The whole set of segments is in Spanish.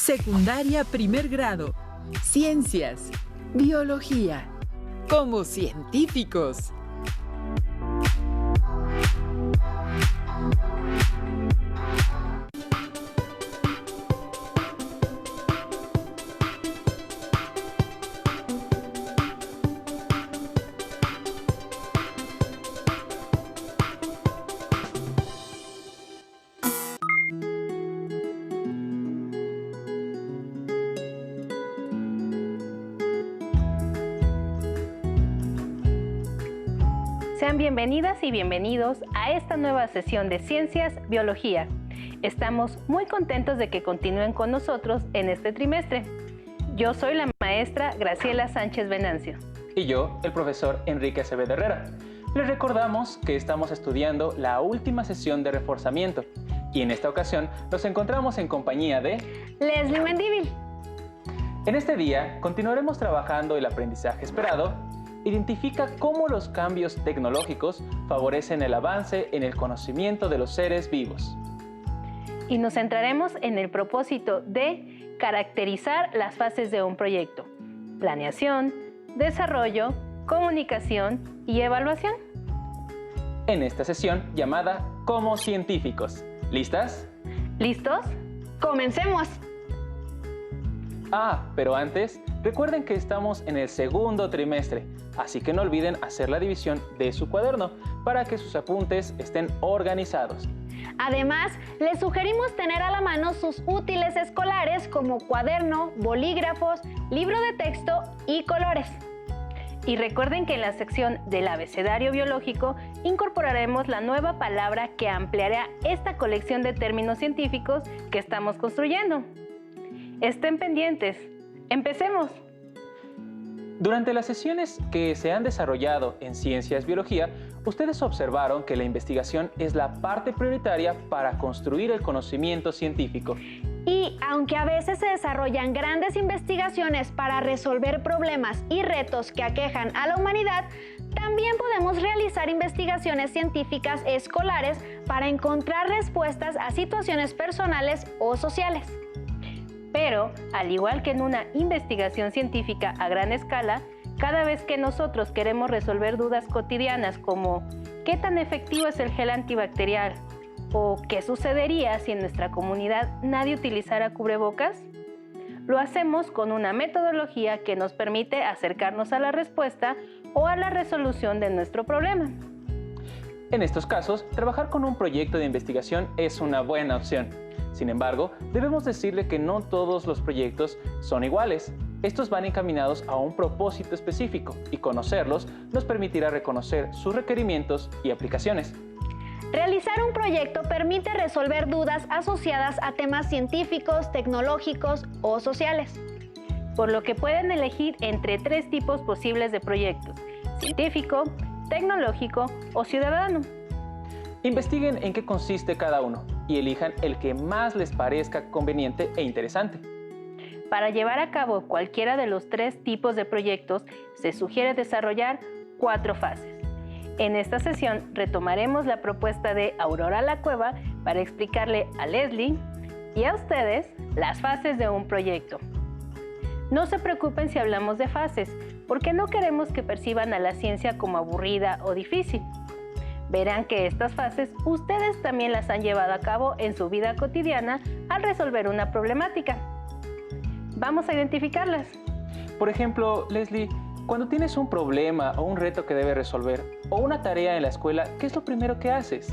Secundaria primer grado. Ciencias. Biología. Como científicos. Sean bienvenidas y bienvenidos a esta nueva sesión de Ciencias Biología. Estamos muy contentos de que continúen con nosotros en este trimestre. Yo soy la maestra Graciela Sánchez Venancio. Y yo, el profesor Enrique Acevedo Herrera. Les recordamos que estamos estudiando la última sesión de reforzamiento y en esta ocasión nos encontramos en compañía de Leslie Mendívil. En este día continuaremos trabajando el aprendizaje esperado. Identifica cómo los cambios tecnológicos favorecen el avance en el conocimiento de los seres vivos. Y nos centraremos en el propósito de caracterizar las fases de un proyecto: planeación, desarrollo, comunicación y evaluación. En esta sesión llamada Como científicos. ¿Listas? ¿Listos? ¡Comencemos! Pero antes, recuerden que estamos en el segundo trimestre, así que no olviden hacer la división de su cuaderno para que sus apuntes estén organizados. Además, les sugerimos tener a la mano sus útiles escolares como cuaderno, bolígrafos, libro de texto y colores. Y recuerden que en la sección del abecedario biológico incorporaremos la nueva palabra que ampliará esta colección de términos científicos que estamos construyendo. Estén pendientes. ¡Empecemos! Durante las sesiones que se han desarrollado en Ciencias Biología, ustedes observaron que la investigación es la parte prioritaria para construir el conocimiento científico. Y aunque a veces se desarrollan grandes investigaciones para resolver problemas y retos que aquejan a la humanidad, también podemos realizar investigaciones científicas escolares para encontrar respuestas a situaciones personales o sociales. Pero, al igual que en una investigación científica a gran escala, cada vez que nosotros queremos resolver dudas cotidianas como ¿qué tan efectivo es el gel antibacterial? ¿O qué sucedería si en nuestra comunidad nadie utilizara cubrebocas? Lo hacemos con una metodología que nos permite acercarnos a la respuesta o a la resolución de nuestro problema. En estos casos, trabajar con un proyecto de investigación es una buena opción. Sin embargo, debemos decirle que no todos los proyectos son iguales. Estos van encaminados a un propósito específico y conocerlos nos permitirá reconocer sus requerimientos y aplicaciones. Realizar un proyecto permite resolver dudas asociadas a temas científicos, tecnológicos o sociales. Por lo que pueden elegir entre 3 tipos posibles de proyectos: científico, tecnológico o ciudadano. Investiguen en qué consiste cada uno y elijan el que más les parezca conveniente e interesante. Para llevar a cabo cualquiera de los 3 tipos de proyectos, se sugiere desarrollar 4 fases. En esta sesión retomaremos la propuesta de Aurora La Cueva para explicarle a Leslie y a ustedes las fases de un proyecto. No se preocupen si hablamos de fases, porque no queremos que perciban a la ciencia como aburrida o difícil. Verán que estas fases ustedes también las han llevado a cabo en su vida cotidiana al resolver una problemática. Vamos a identificarlas. Por ejemplo, Leslie, cuando tienes un problema o un reto que debes resolver o una tarea en la escuela, ¿qué es lo primero que haces?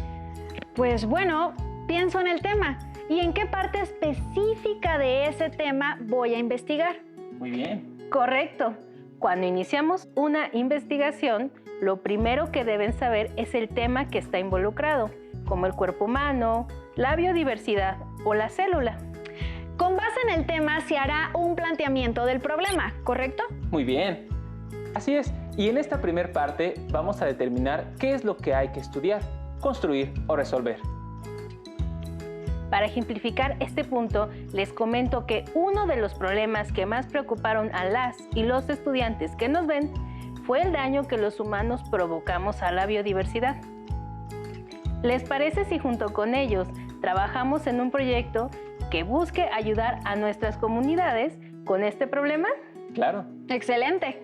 Pues bueno, pienso en el tema y en qué parte específica de ese tema voy a investigar. Muy bien. Correcto. Cuando iniciamos una investigación, lo primero que deben saber es el tema que está involucrado, como el cuerpo humano, la biodiversidad o la célula. Con base en el tema se hará un planteamiento del problema, ¿correcto? Muy bien. Así es. Y en esta primera parte vamos a determinar qué es lo que hay que estudiar, construir o resolver. Para ejemplificar este punto, les comento que uno de los problemas que más preocuparon a las y los estudiantes que nos ven fue el daño que los humanos provocamos a la biodiversidad. ¿Les parece si junto con ellos ¿Trabajamos en un proyecto que busque ayudar a nuestras comunidades con este problema? Claro. ¡Excelente!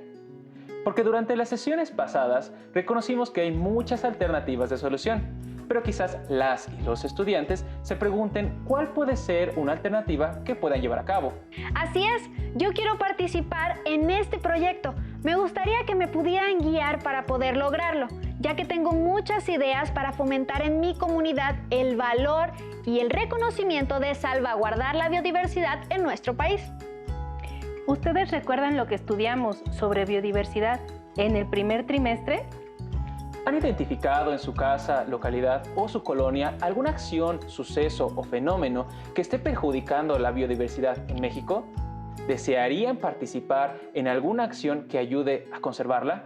Porque durante las sesiones pasadas reconocimos que hay muchas alternativas de solución, pero quizás las y los estudiantes se pregunten cuál puede ser una alternativa que puedan llevar a cabo. Así es, yo quiero participar en este proyecto. Me gustaría que me pudieran guiar para poder lograrlo, ya que tengo muchas ideas para fomentar en mi comunidad el valor y el reconocimiento de salvaguardar la biodiversidad en nuestro país. ¿Ustedes recuerdan lo que estudiamos sobre biodiversidad en el primer trimestre? ¿Han identificado en su casa, localidad o su colonia alguna acción, suceso o fenómeno que esté perjudicando la biodiversidad en México? ¿Desearían participar en alguna acción que ayude a conservarla?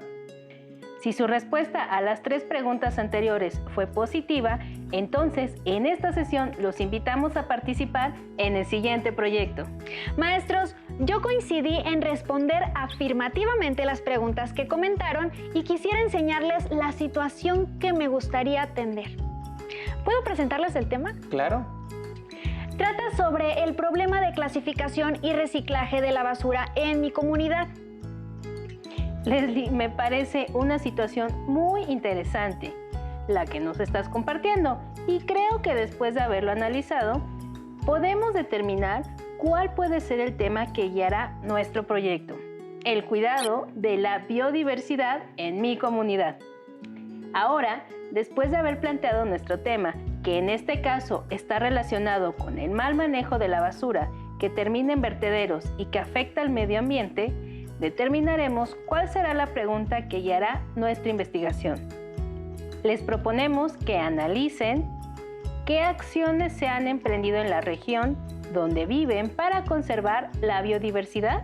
Si su respuesta a las 3 preguntas anteriores fue positiva, entonces en esta sesión los invitamos a participar en el siguiente proyecto. Maestros, yo coincidí en responder afirmativamente las preguntas que comentaron y quisiera enseñarles la situación que me gustaría atender. ¿Puedo presentarles el tema? Claro. Trata sobre el problema de clasificación y reciclaje de la basura en mi comunidad. Leslie, me parece una situación muy interesante la que nos estás compartiendo y creo que después de haberlo analizado podemos determinar cuál puede ser el tema que guiará nuestro proyecto: el cuidado de la biodiversidad en mi comunidad. Ahora, después de haber planteado nuestro tema, que en este caso está relacionado con el mal manejo de la basura que termina en vertederos y que afecta al medio ambiente, determinaremos cuál será la pregunta que guiará nuestra investigación. Les proponemos que analicen qué acciones se han emprendido en la región donde viven para conservar la biodiversidad.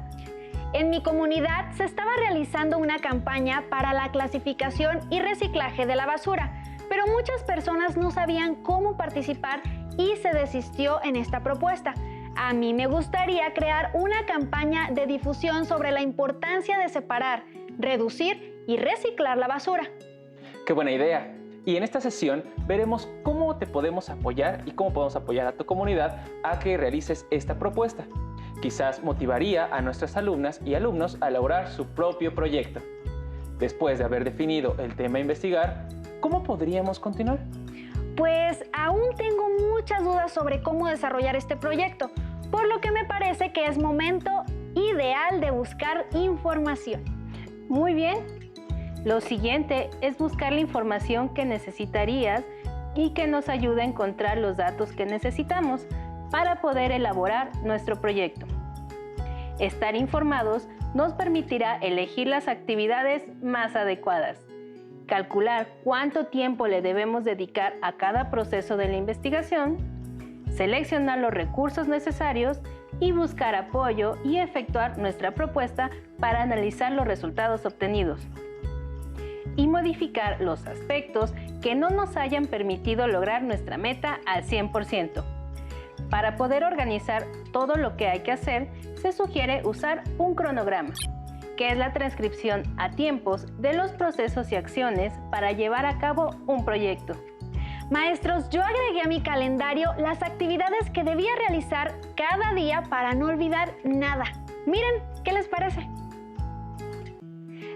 En mi comunidad se estaba realizando una campaña para la clasificación y reciclaje de la basura, pero muchas personas no sabían cómo participar y se desistió en esta propuesta. A mí me gustaría crear una campaña de difusión sobre la importancia de separar, reducir y reciclar la basura. ¡Qué buena idea! Y en esta sesión veremos cómo te podemos apoyar y cómo podemos apoyar a tu comunidad a que realices esta propuesta. Quizás motivaría a nuestras alumnas y alumnos a elaborar su propio proyecto. Después de haber definido el tema a investigar, ¿cómo podríamos continuar? Pues aún tengo muchas dudas sobre cómo desarrollar este proyecto, por lo que me parece que es momento ideal de buscar información. Muy bien. Lo siguiente es buscar la información que necesitarías y que nos ayude a encontrar los datos que necesitamos para poder elaborar nuestro proyecto. Estar informados nos permitirá elegir las actividades más adecuadas, calcular cuánto tiempo le debemos dedicar a cada proceso de la investigación, seleccionar los recursos necesarios y buscar apoyo y efectuar nuestra propuesta para analizar los resultados obtenidos y modificar los aspectos que no nos hayan permitido lograr nuestra meta al 100%. Para poder organizar todo lo que hay que hacer, se sugiere usar un cronograma, que es la transcripción a tiempos de los procesos y acciones para llevar a cabo un proyecto. Maestros, yo agregué a mi calendario las actividades que debía realizar cada día para no olvidar nada. Miren, ¿qué les parece?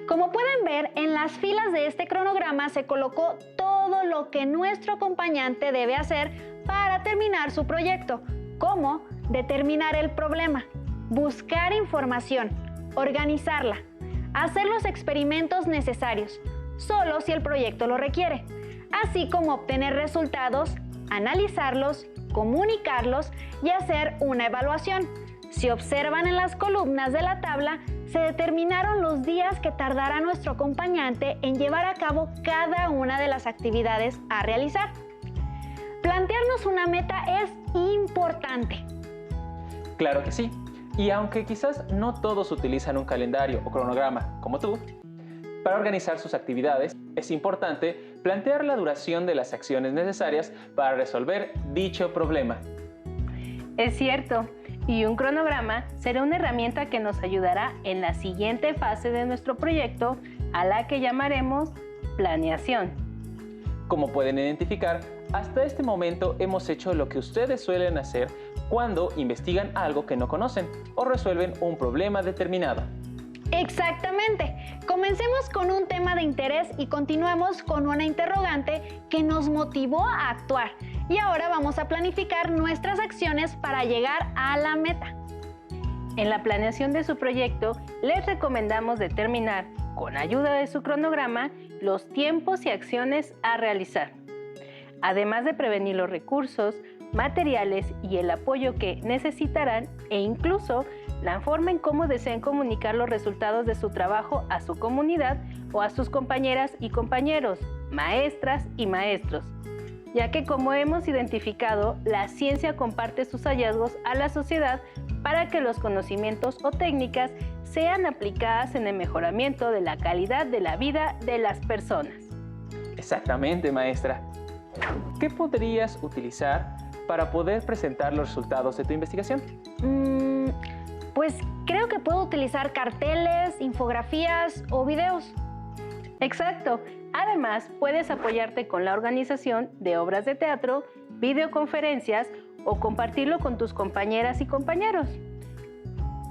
Como pueden ver, en las filas de este cronograma se colocó todo lo que nuestro acompañante debe hacer para terminar su proyecto, como determinar el problema, buscar información, organizarla, hacer los experimentos necesarios, solo si el proyecto lo requiere, así como obtener resultados, analizarlos, comunicarlos y hacer una evaluación. Si observan en las columnas de la tabla, se determinaron los días que tardará nuestro acompañante en llevar a cabo cada una de las actividades a realizar. Plantearnos una meta es importante. Claro que sí. Y aunque quizás no todos utilizan un calendario o cronograma como tú, para organizar sus actividades es importante plantear la duración de las acciones necesarias para resolver dicho problema. Es cierto, y un cronograma será una herramienta que nos ayudará en la siguiente fase de nuestro proyecto, a la que llamaremos planeación. Como pueden identificar, Hasta este momento hemos hecho lo que ustedes suelen hacer cuando investigan algo que no conocen o resuelven un problema determinado. Exactamente. Comencemos con un tema de interés y continuamos con una interrogante que nos motivó a actuar. Y ahora vamos a planificar nuestras acciones para llegar a la meta. En la planeación de su proyecto, les recomendamos determinar, con ayuda de su cronograma, los tiempos y acciones a realizar. Además de prevenir los recursos, materiales y el apoyo que necesitarán e incluso la forma en cómo deseen comunicar los resultados de su trabajo a su comunidad o a sus compañeras y compañeros, maestras y maestros, ya que como hemos identificado, la ciencia comparte sus hallazgos a la sociedad para que los conocimientos o técnicas sean aplicadas en el mejoramiento de la calidad de la vida de las personas. Exactamente, maestra. ¿Qué podrías utilizar para poder presentar los resultados de tu investigación? Pues creo que puedo utilizar carteles, infografías o videos. Exacto. Además, puedes apoyarte con la organización de obras de teatro, videoconferencias o compartirlo con tus compañeras y compañeros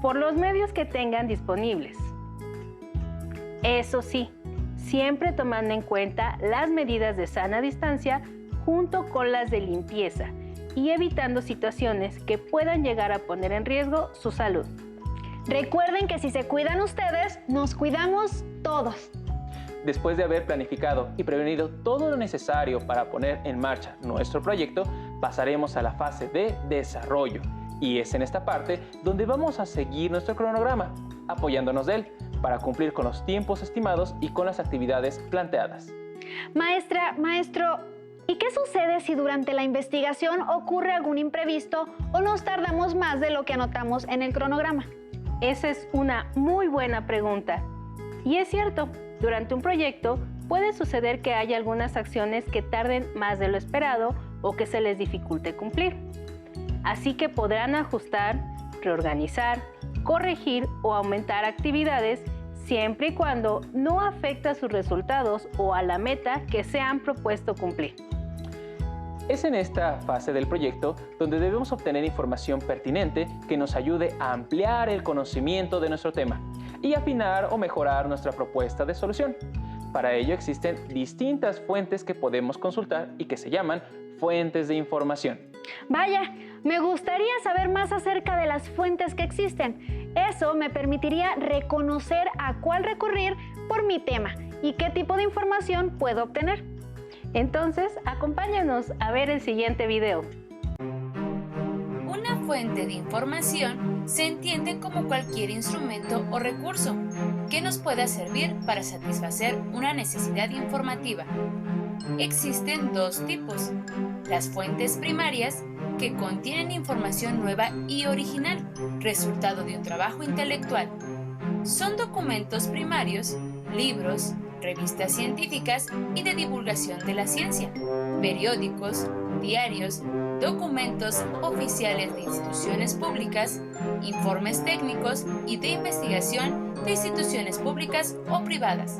por los medios que tengan disponibles. Eso sí, siempre tomando en cuenta las medidas de sana distancia junto con las de limpieza y evitando situaciones que puedan llegar a poner en riesgo su salud. Recuerden que si se cuidan ustedes, nos cuidamos todos. Después de haber planificado y prevenido todo lo necesario para poner en marcha nuestro proyecto, pasaremos a la fase de desarrollo. Y es en esta parte donde vamos a seguir nuestro cronograma, apoyándonos de él, para cumplir con los tiempos estimados y con las actividades planteadas. Maestra, maestro, ¿y qué sucede si durante la investigación ocurre algún imprevisto o nos tardamos más de lo que anotamos en el cronograma? Esa es una muy buena pregunta. Y es cierto, durante un proyecto puede suceder que haya algunas acciones que tarden más de lo esperado o que se les dificulte cumplir. Así que podrán ajustar, reorganizar, corregir o aumentar actividades siempre y cuando no afecte a sus resultados o a la meta que se han propuesto cumplir. Es en esta fase del proyecto donde debemos obtener información pertinente que nos ayude a ampliar el conocimiento de nuestro tema y afinar o mejorar nuestra propuesta de solución. Para ello existen distintas fuentes que podemos consultar y que se llaman fuentes de información. Vaya, me gustaría saber más acerca de las fuentes que existen. Eso me permitiría reconocer a cuál recurrir por mi tema y qué tipo de información puedo obtener. Entonces, acompáñanos a ver el siguiente video. Una fuente de información se entiende como cualquier instrumento o recurso que nos pueda servir para satisfacer una necesidad informativa. Existen dos tipos: las fuentes primarias, que contienen información nueva y original, resultado de un trabajo intelectual. Son documentos primarios, libros, revistas científicas y de divulgación de la ciencia, periódicos, diarios, documentos oficiales de instituciones públicas, informes técnicos y de investigación de instituciones públicas o privadas,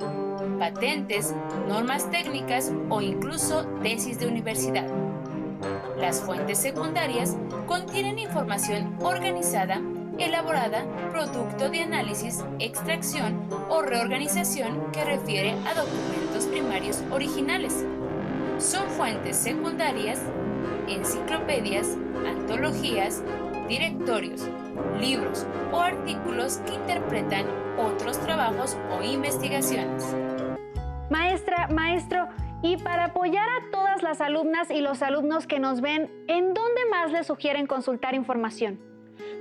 patentes, normas técnicas o incluso tesis de universidad. Las fuentes secundarias contienen información organizada, elaborada, producto de análisis, extracción o reorganización que refiere a documentos primarios originales. Son fuentes secundarias, enciclopedias, antologías, directorios, libros o artículos que interpretan otros trabajos o investigaciones. Maestra, maestro, y para apoyar a todas las alumnas y los alumnos que nos ven, ¿en dónde más les sugieren consultar información?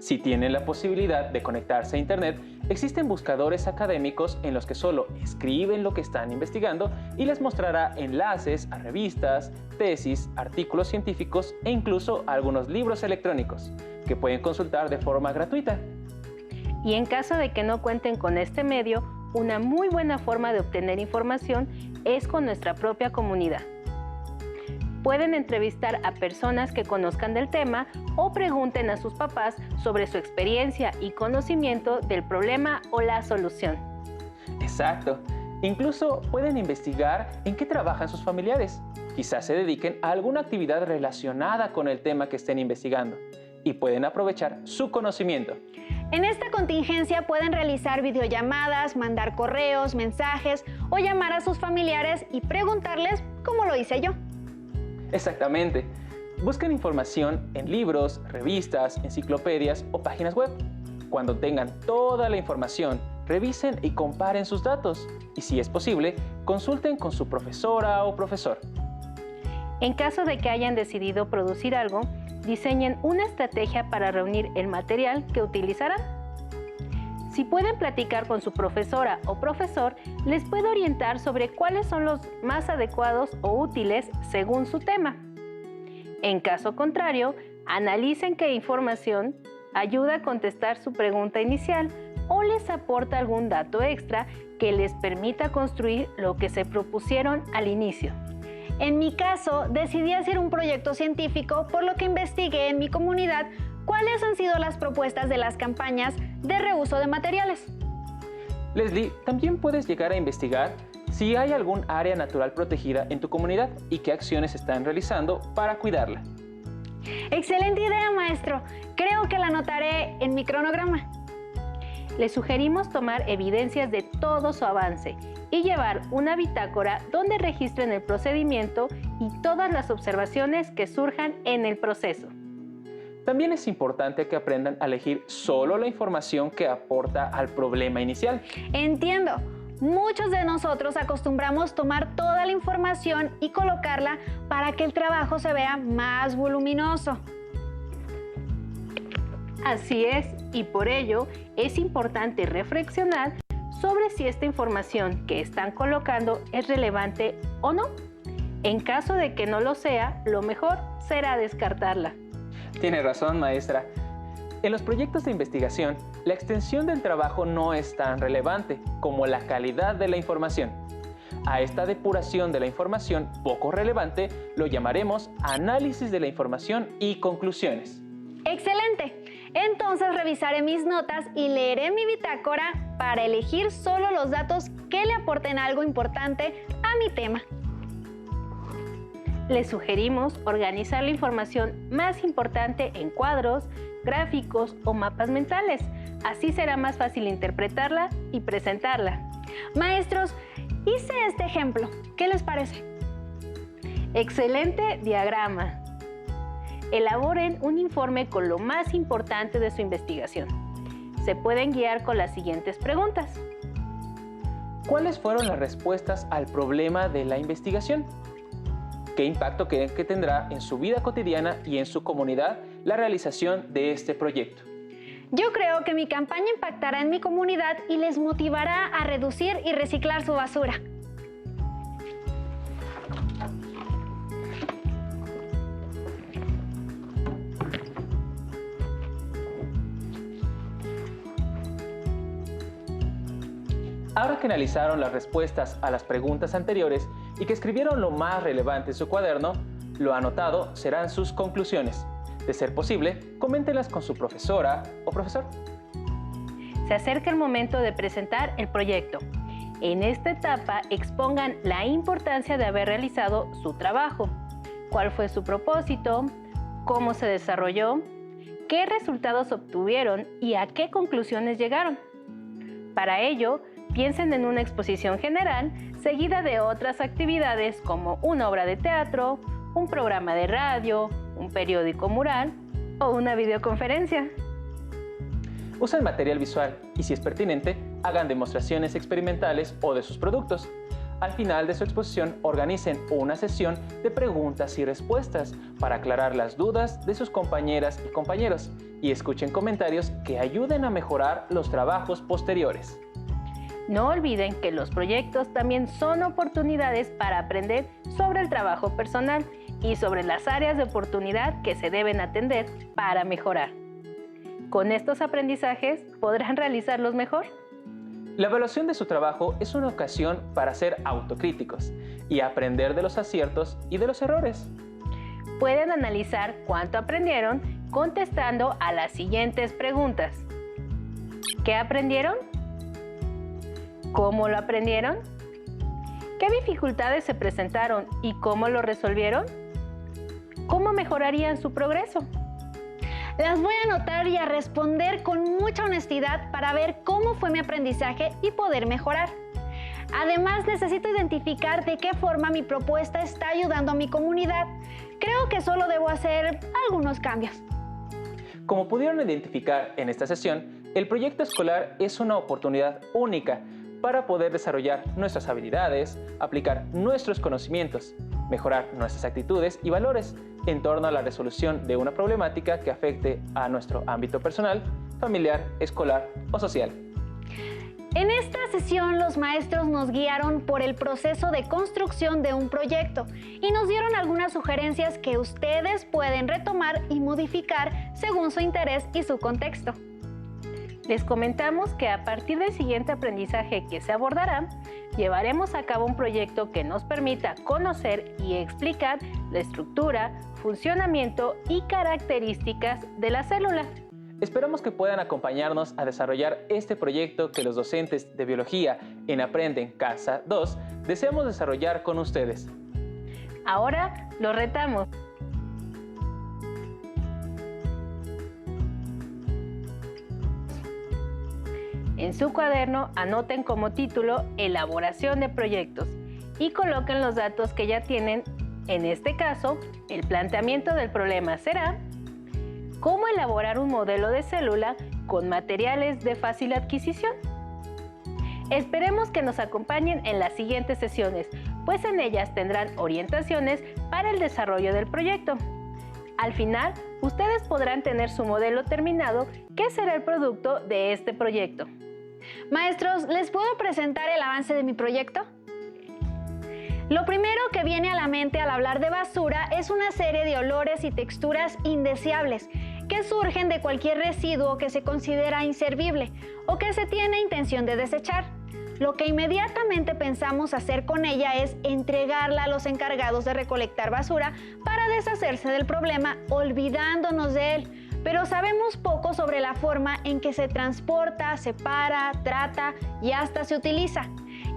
Si tienen la posibilidad de conectarse a Internet, existen buscadores académicos en los que solo escriben lo que están investigando y les mostrará enlaces a revistas, tesis, artículos científicos e incluso algunos libros electrónicos que pueden consultar de forma gratuita. Y en caso de que no cuenten con este medio, una muy buena forma de obtener información es con nuestra propia comunidad. Pueden entrevistar a personas que conozcan del tema o pregunten a sus papás sobre su experiencia y conocimiento del problema o la solución. Exacto. Incluso pueden investigar en qué trabajan sus familiares. Quizás se dediquen a alguna actividad relacionada con el tema que estén investigando y pueden aprovechar su conocimiento. En esta contingencia pueden realizar videollamadas, mandar correos, mensajes o llamar a sus familiares y preguntarles cómo lo hice yo. Exactamente. Busquen información en libros, revistas, enciclopedias o páginas web. Cuando tengan toda la información, revisen y comparen sus datos. Y si es posible, consulten con su profesora o profesor. En caso de que hayan decidido producir algo, diseñen una estrategia para reunir el material que utilizarán. Si pueden platicar con su profesora o profesor, les puede orientar sobre cuáles son los más adecuados o útiles según su tema. En caso contrario, analicen qué información ayuda a contestar su pregunta inicial o les aporta algún dato extra que les permita construir lo que se propusieron al inicio. En mi caso, decidí hacer un proyecto científico, por lo que investigué en mi comunidad cuáles han sido las propuestas de las campañas de reuso de materiales. Leslie, también puedes llegar a investigar si hay algún área natural protegida en tu comunidad y qué acciones están realizando para cuidarla. Excelente idea, maestro. Creo que la anotaré en mi cronograma. Les sugerimos tomar evidencias de todo su avance y llevar una bitácora donde registren el procedimiento y todas las observaciones que surjan en el proceso. También es importante que aprendan a elegir solo la información que aporta al problema inicial. Entiendo. Muchos de nosotros acostumbramos tomar toda la información y colocarla para que el trabajo se vea más voluminoso. Así es, y por ello es importante reflexionar sobre si esta información que están colocando es relevante o no. En caso de que no lo sea, lo mejor será descartarla. Tiene razón, maestra. En los proyectos de investigación, la extensión del trabajo no es tan relevante como la calidad de la información. A esta depuración de la información poco relevante lo llamaremos análisis de la información y conclusiones. ¡Excelente! Entonces revisaré mis notas y leeré mi bitácora para elegir solo los datos que le aporten algo importante a mi tema. Les sugerimos organizar la información más importante en cuadros, gráficos o mapas mentales. Así será más fácil interpretarla y presentarla. Maestros, hice este ejemplo. ¿Qué les parece? Excelente diagrama. Elaboren un informe con lo más importante de su investigación. Se pueden guiar con las siguientes preguntas. ¿Cuáles fueron las respuestas al problema de la investigación? ¿Qué impacto creen que tendrá en su vida cotidiana y en su comunidad la realización de este proyecto? Yo creo que mi campaña impactará en mi comunidad y les motivará a reducir y reciclar su basura. Ahora que analizaron las respuestas a las preguntas anteriores y que escribieron lo más relevante en su cuaderno, lo anotado serán sus conclusiones. De ser posible, coméntenlas con su profesora o profesor. Se acerca el momento de presentar el proyecto. En esta etapa expongan la importancia de haber realizado su trabajo, cuál fue su propósito, cómo se desarrolló, qué resultados obtuvieron y a qué conclusiones llegaron. Para ello, piensen en una exposición general seguida de otras actividades como una obra de teatro, un programa de radio, un periódico mural o una videoconferencia. Usen material visual y, si es pertinente, hagan demostraciones experimentales o de sus productos. Al final de su exposición, organicen una sesión de preguntas y respuestas para aclarar las dudas de sus compañeras y compañeros y escuchen comentarios que ayuden a mejorar los trabajos posteriores. No olviden que los proyectos también son oportunidades para aprender sobre el trabajo personal y sobre las áreas de oportunidad que se deben atender para mejorar. Con estos aprendizajes podrán realizarlos mejor. La evaluación de su trabajo es una ocasión para ser autocríticos y aprender de los aciertos y de los errores. Pueden analizar cuánto aprendieron contestando a las siguientes preguntas. ¿Qué aprendieron? ¿Cómo lo aprendieron? ¿Qué dificultades se presentaron y cómo lo resolvieron? ¿Cómo mejorarían su progreso? Las voy a anotar y a responder con mucha honestidad para ver cómo fue mi aprendizaje y poder mejorar. Además, necesito identificar de qué forma mi propuesta está ayudando a mi comunidad. Creo que solo debo hacer algunos cambios. Como pudieron identificar en esta sesión, el proyecto escolar es una oportunidad única para poder desarrollar nuestras habilidades, aplicar nuestros conocimientos, mejorar nuestras actitudes y valores en torno a la resolución de una problemática que afecte a nuestro ámbito personal, familiar, escolar o social. En esta sesión, los maestros nos guiaron por el proceso de construcción de un proyecto y nos dieron algunas sugerencias que ustedes pueden retomar y modificar según su interés y su contexto. Les comentamos que a partir del siguiente aprendizaje que se abordará, llevaremos a cabo un proyecto que nos permita conocer y explicar la estructura, funcionamiento y características de la célula. Esperamos que puedan acompañarnos a desarrollar este proyecto que los docentes de biología en Aprende en Casa 2 deseamos desarrollar con ustedes. Ahora los retamos. En su cuaderno anoten como título Elaboración de proyectos y coloquen los datos que ya tienen. En este caso, el planteamiento del problema será ¿cómo elaborar un modelo de célula con materiales de fácil adquisición? Esperemos que nos acompañen en las siguientes sesiones, pues en ellas tendrán orientaciones para el desarrollo del proyecto. Al final, ustedes podrán tener su modelo terminado, que será el producto de este proyecto. Maestros, ¿les puedo presentar el avance de mi proyecto? Lo primero que viene a la mente al hablar de basura es una serie de olores y texturas indeseables que surgen de cualquier residuo que se considera inservible o que se tiene intención de desechar. Lo que inmediatamente pensamos hacer con ella es entregarla a los encargados de recolectar basura para deshacerse del problema, olvidándonos de él. Pero sabemos poco sobre la forma en que se transporta, separa, trata y hasta se utiliza.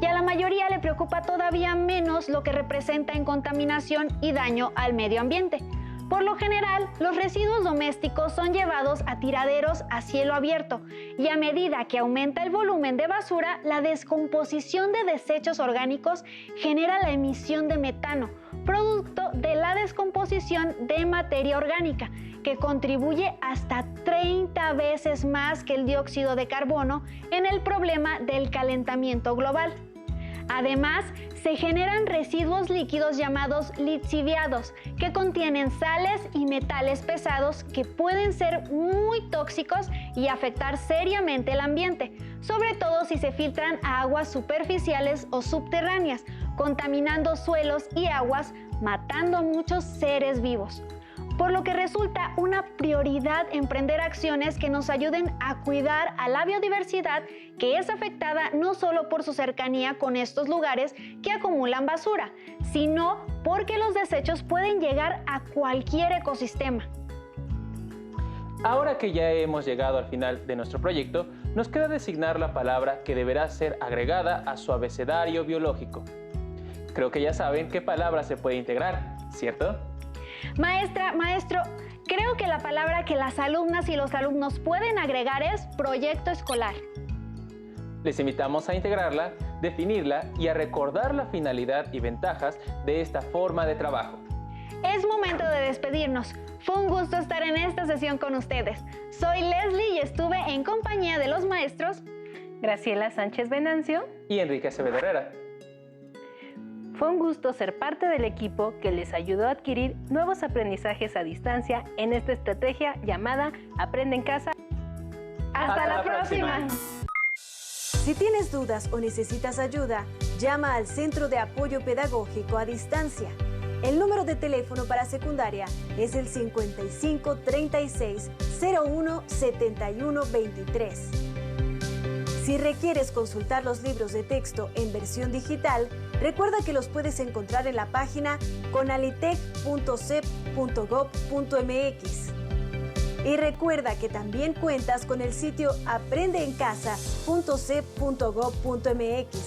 Y a la mayoría le preocupa todavía menos lo que representa en contaminación y daño al medio ambiente. Por lo general, los residuos domésticos son llevados a tiraderos a cielo abierto y a medida que aumenta el volumen de basura, la descomposición de desechos orgánicos genera la emisión de metano, producto de la descomposición de materia orgánica, que contribuye hasta 30 veces más que el dióxido de carbono en el problema del calentamiento global. Además, se generan residuos líquidos llamados lixiviados, que contienen sales y metales pesados que pueden ser muy tóxicos y afectar seriamente el ambiente, sobre todo si se filtran a aguas superficiales o subterráneas, contaminando suelos y aguas, matando a muchos seres vivos. Por lo que resulta una prioridad emprender acciones que nos ayuden a cuidar a la biodiversidad, que es afectada no solo por su cercanía con estos lugares que acumulan basura, sino porque los desechos pueden llegar a cualquier ecosistema. Ahora que ya hemos llegado al final de nuestro proyecto, nos queda designar la palabra que deberá ser agregada a su abecedario biológico. Creo que ya saben qué palabra se puede integrar, ¿cierto? Maestra, maestro, creo que la palabra que las alumnas y los alumnos pueden agregar es proyecto escolar. Les invitamos a integrarla, definirla y a recordar la finalidad y ventajas de esta forma de trabajo. Es momento de despedirnos. Fue un gusto estar en esta sesión con ustedes. Soy Leslie y estuve en compañía de los maestros Graciela Sánchez Venancio y Enrique Acevedo Herrera. Fue un gusto ser parte del equipo que les ayudó a adquirir nuevos aprendizajes a distancia en esta estrategia llamada Aprende en Casa. ¡Hasta la próxima! Si tienes dudas o necesitas ayuda, llama al Centro de Apoyo Pedagógico a Distancia. El número de teléfono para secundaria es el 55 36 01 71 23. Si requieres consultar los libros de texto en versión digital, recuerda que los puedes encontrar en la página conalitec.cep.gov.mx. Y recuerda que también cuentas con el sitio aprendeencasa.cep.gov.mx,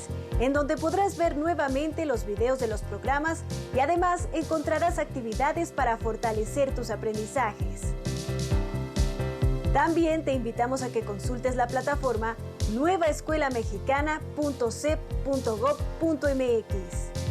en donde podrás ver nuevamente los videos de los programas y además encontrarás actividades para fortalecer tus aprendizajes. También te invitamos a que consultes la plataforma nuevaescuelamexicana.cep.gov.mx.